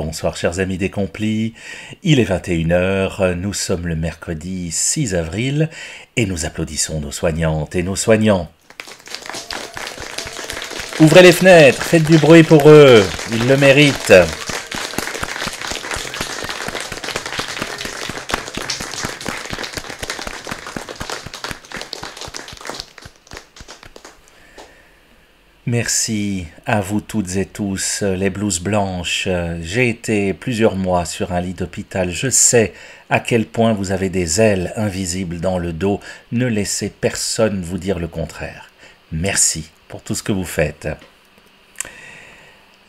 Bonsoir chers amis décomplis, il est 21 heures, nous sommes le mercredi 6 avril et nous applaudissons nos soignantes et nos soignants. Ouvrez les fenêtres, faites du bruit pour eux, ils le méritent. Merci à vous toutes et tous, les blouses blanches. J'ai été plusieurs mois sur un lit d'hôpital. Je sais à quel point vous avez des ailes invisibles dans le dos. Ne laissez personne vous dire le contraire. Merci pour tout ce que vous faites.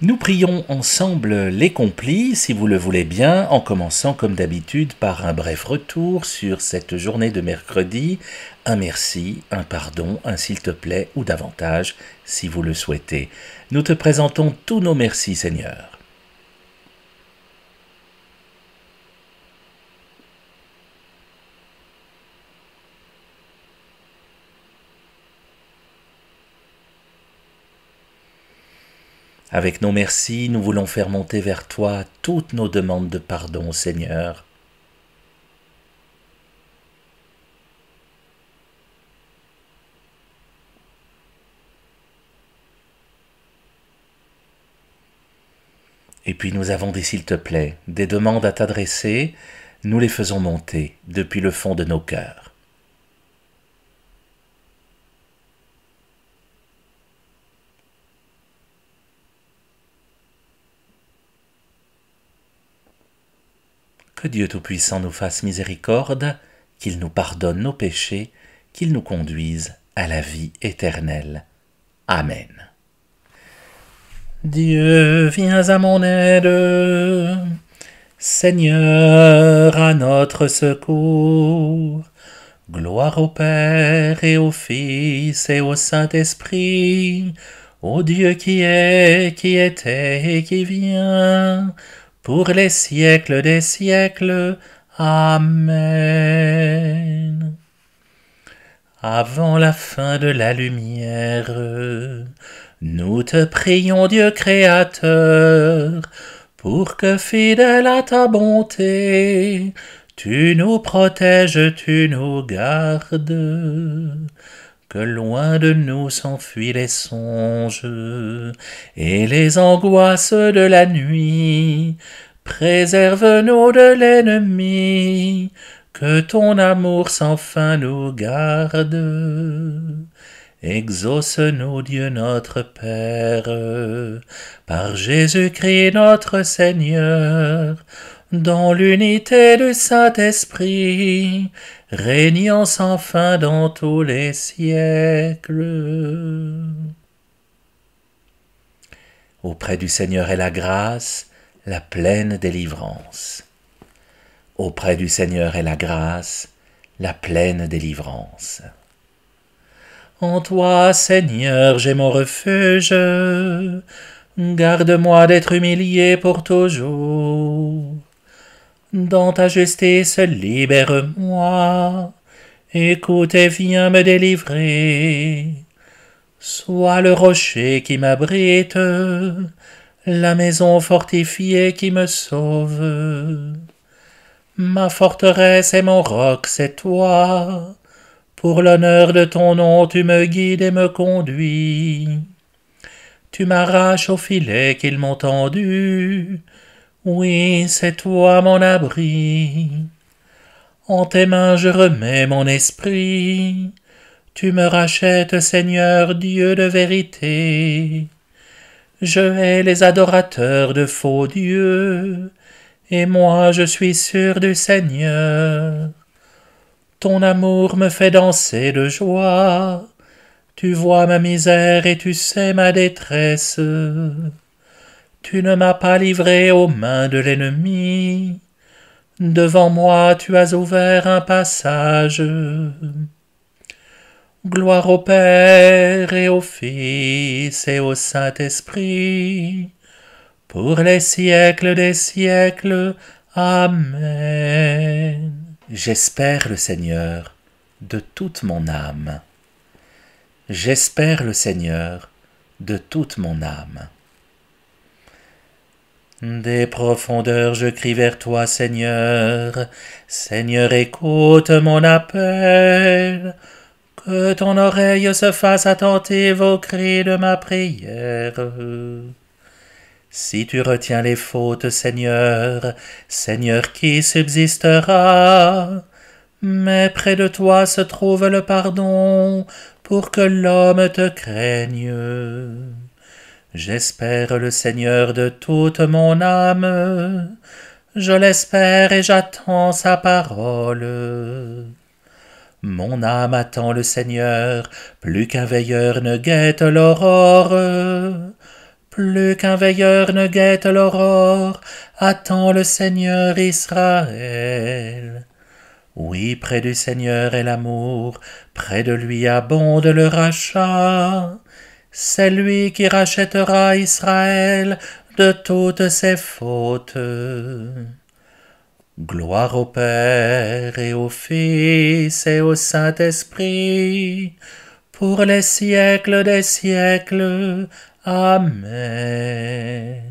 Nous prions ensemble les complis, si vous le voulez bien, en commençant comme d'habitude par un bref retour sur cette journée de mercredi, un merci, un pardon, un s'il te plaît ou davantage, si vous le souhaitez. Nous te présentons tous nos merci, Seigneur. Avec nos merci, nous voulons faire monter vers toi toutes nos demandes de pardon, Seigneur. Et puis nous avons des s'il te plaît, des demandes à t'adresser, nous les faisons monter depuis le fond de nos cœurs. Que Dieu Tout-Puissant nous fasse miséricorde, qu'il nous pardonne nos péchés, qu'il nous conduise à la vie éternelle. Amen. Dieu, viens à mon aide. Seigneur, à notre secours. Gloire au Père et au Fils et au Saint-Esprit, au Dieu qui est, qui était et qui vient, pour les siècles des siècles. Amen. Avant la fin de la lumière, nous te prions, Dieu Créateur, pour que, fidèle à ta bonté, tu nous protèges, tu nous gardes, que loin de nous s'enfuient les songes et les angoisses de la nuit. Préserve-nous de l'ennemi, que ton amour sans fin nous garde. Exauce-nous, Dieu notre Père, par Jésus-Christ notre Seigneur, dans l'unité du Saint-Esprit, régnant sans fin dans tous les siècles. Auprès du Seigneur est la grâce, la pleine délivrance. Auprès du Seigneur est la grâce, la pleine délivrance. En toi, Seigneur, j'ai mon refuge. Garde-moi d'être humilié pour toujours. Dans ta justice, libère-moi. Écoute et viens me délivrer. Sois le rocher qui m'abrite, la maison fortifiée qui me sauve. Ma forteresse et mon roc, c'est toi. Pour l'honneur de ton nom, tu me guides et me conduis. Tu m'arraches au filet qu'ils m'ont tendu. Oui, c'est toi mon abri. En tes mains je remets mon esprit. Tu me rachètes, Seigneur, Dieu de vérité. Je hais les adorateurs de faux dieux, et moi je suis sûr du Seigneur. Ton amour me fait danser de joie. Tu vois ma misère et tu sais ma détresse. Tu ne m'as pas livré aux mains de l'ennemi. Devant moi tu as ouvert un passage. Gloire au Père et au Fils et au Saint-Esprit, pour les siècles des siècles. Amen. J'espère le Seigneur de toute mon âme. J'espère le Seigneur de toute mon âme. Des profondeurs je crie vers toi, Seigneur. Seigneur, écoute mon appel. Que ton oreille se fasse attentive aux cris de ma prière. Si tu retiens les fautes, Seigneur, Seigneur, qui subsistera? Mais près de toi se trouve le pardon, pour que l'homme te craigne. J'espère le Seigneur de toute mon âme, je l'espère et j'attends sa parole. Mon âme attend le Seigneur, plus qu'un veilleur ne guette l'aurore. Plus qu'un veilleur ne guette l'aurore, attend le Seigneur Israël. Oui, près du Seigneur est l'amour, près de lui abonde le rachat. C'est lui qui rachètera Israël de toutes ses fautes. Gloire au Père et au Fils et au Saint-Esprit, pour les siècles des siècles. Amen.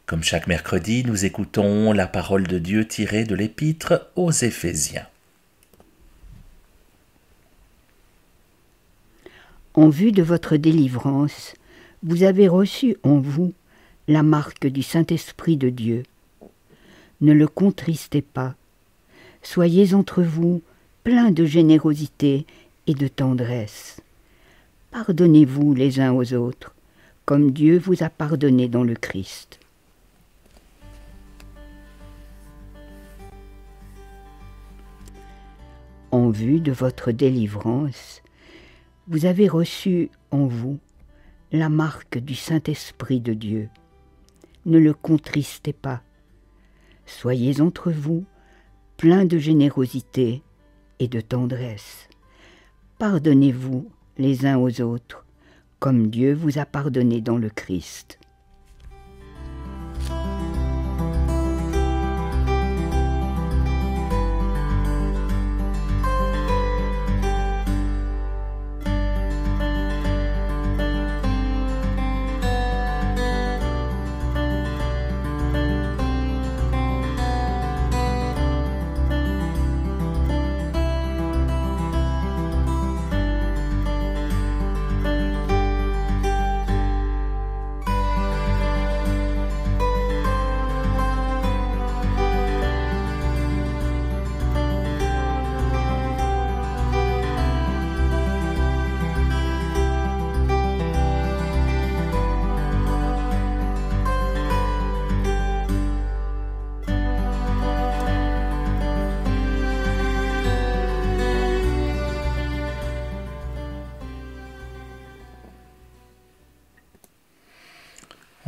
Comme chaque mercredi, nous écoutons la parole de Dieu tirée de l'Épître aux Éphésiens. En vue de votre délivrance, vous avez reçu en vous la marque du Saint-Esprit de Dieu. Ne le contristez pas. Soyez entre vous pleins de générosité et de tendresse. Pardonnez-vous les uns aux autres, comme Dieu vous a pardonné dans le Christ. En vue de votre délivrance, vous avez reçu en vous la marque du Saint-Esprit de Dieu. Ne le contristez pas. Soyez entre vous pleins de générosité et de tendresse. Pardonnez-vous les uns aux autres, comme Dieu vous a pardonné dans le Christ.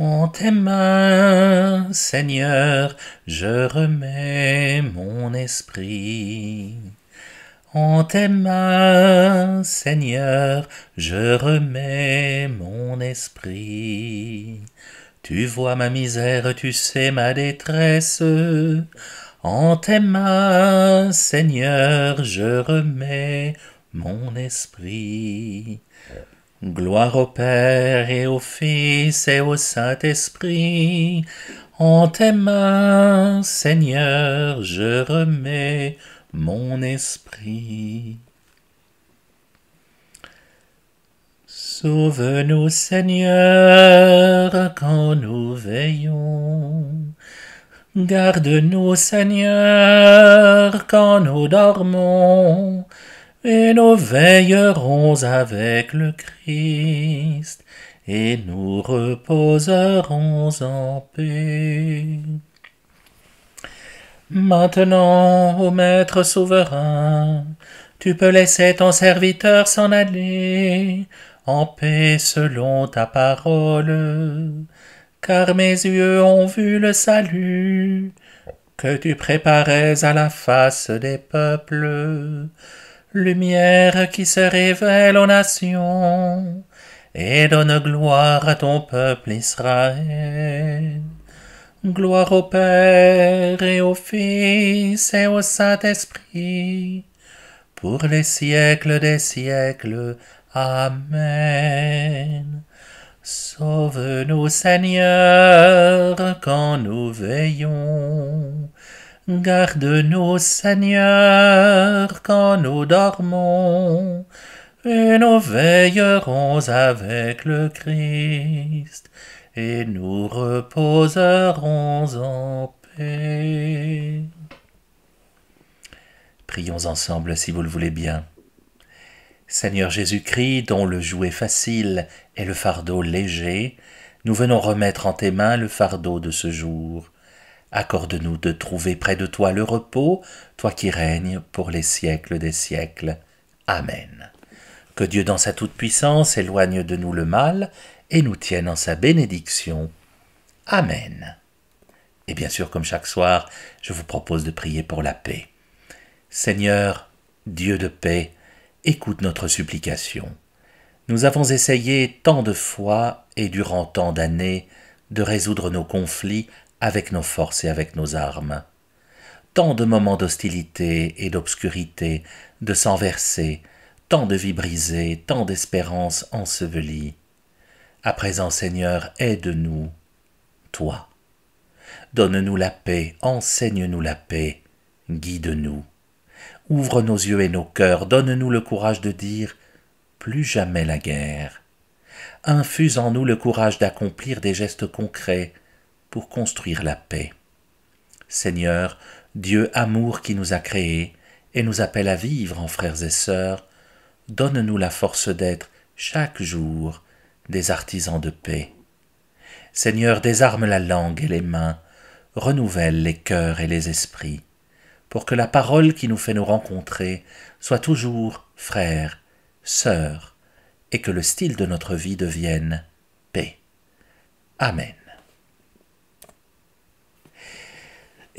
En tes mains, Seigneur, je remets mon esprit. En tes mains, Seigneur, je remets mon esprit. Tu vois ma misère, tu sais ma détresse. En tes mains, Seigneur, je remets mon esprit. Gloire au Père et au Fils et au Saint-Esprit. En tes mains, Seigneur, je remets mon esprit. Sauve-nous, Seigneur, quand nous veillons. Garde-nous, Seigneur, quand nous dormons. Et nous veillerons avec le Christ, et nous reposerons en paix. Maintenant, ô Maître souverain, tu peux laisser ton serviteur s'en aller, en paix selon ta parole, car mes yeux ont vu le salut que tu préparais à la face des peuples, lumière qui se révèle aux nations et donne gloire à ton peuple Israël. Gloire au Père et au Fils et au Saint-Esprit, pour les siècles des siècles. Amen. Sauve-nous, Seigneur, quand nous veillons. Garde-nous, Seigneur, quand nous dormons. Et nous veillerons avec le Christ, et nous reposerons en paix. Prions ensemble si vous le voulez bien. Seigneur Jésus-Christ, dont le joug est facile et le fardeau léger, nous venons remettre en tes mains le fardeau de ce jour. Accorde-nous de trouver près de toi le repos, toi qui règnes pour les siècles des siècles. Amen. Que Dieu dans sa toute-puissance éloigne de nous le mal et nous tienne en sa bénédiction. Amen. Et bien sûr, comme chaque soir, je vous propose de prier pour la paix. Seigneur, Dieu de paix, écoute notre supplication. Nous avons essayé tant de fois et durant tant d'années de résoudre nos conflits avec nos forces et avec nos armes. Tant de moments d'hostilité et d'obscurité, de sang versé, tant de vies brisées, tant d'espérances ensevelies. À présent, Seigneur, aide-nous, toi. Donne-nous la paix, enseigne-nous la paix, guide-nous. Ouvre nos yeux et nos cœurs, donne-nous le courage de dire « plus jamais la guerre ». Infuse en nous le courage d'accomplir des gestes concrets pour construire la paix. Seigneur, Dieu amour qui nous a créés et nous appelle à vivre en frères et sœurs, donne-nous la force d'être chaque jour des artisans de paix. Seigneur, désarme la langue et les mains, renouvelle les cœurs et les esprits, pour que la parole qui nous fait nous rencontrer soit toujours frère, sœur, et que le style de notre vie devienne paix. Amen.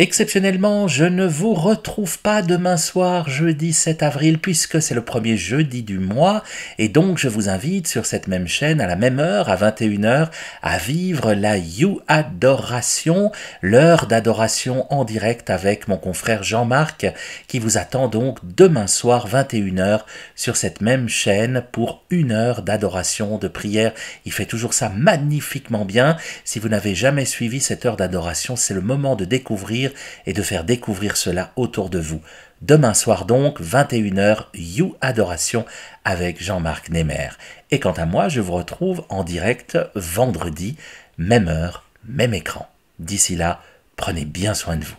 Exceptionnellement, je ne vous retrouve pas demain soir, jeudi 7 avril, puisque c'est le premier jeudi du mois, et donc je vous invite sur cette même chaîne, à la même heure, à 21h, à vivre la You Adoration, l'heure d'adoration en direct avec mon confrère Jean-Marc, qui vous attend donc demain soir, 21h, sur cette même chaîne, pour 1 heure d'adoration, de prière. Il fait toujours ça magnifiquement bien. Si vous n'avez jamais suivi cette heure d'adoration, c'est le moment de découvrir et de faire découvrir cela autour de vous. Demain soir donc, 21h, You Adoration avec Jean-Marc Némer. Et quant à moi, je vous retrouve en direct vendredi, même heure, même écran. D'ici là, prenez bien soin de vous.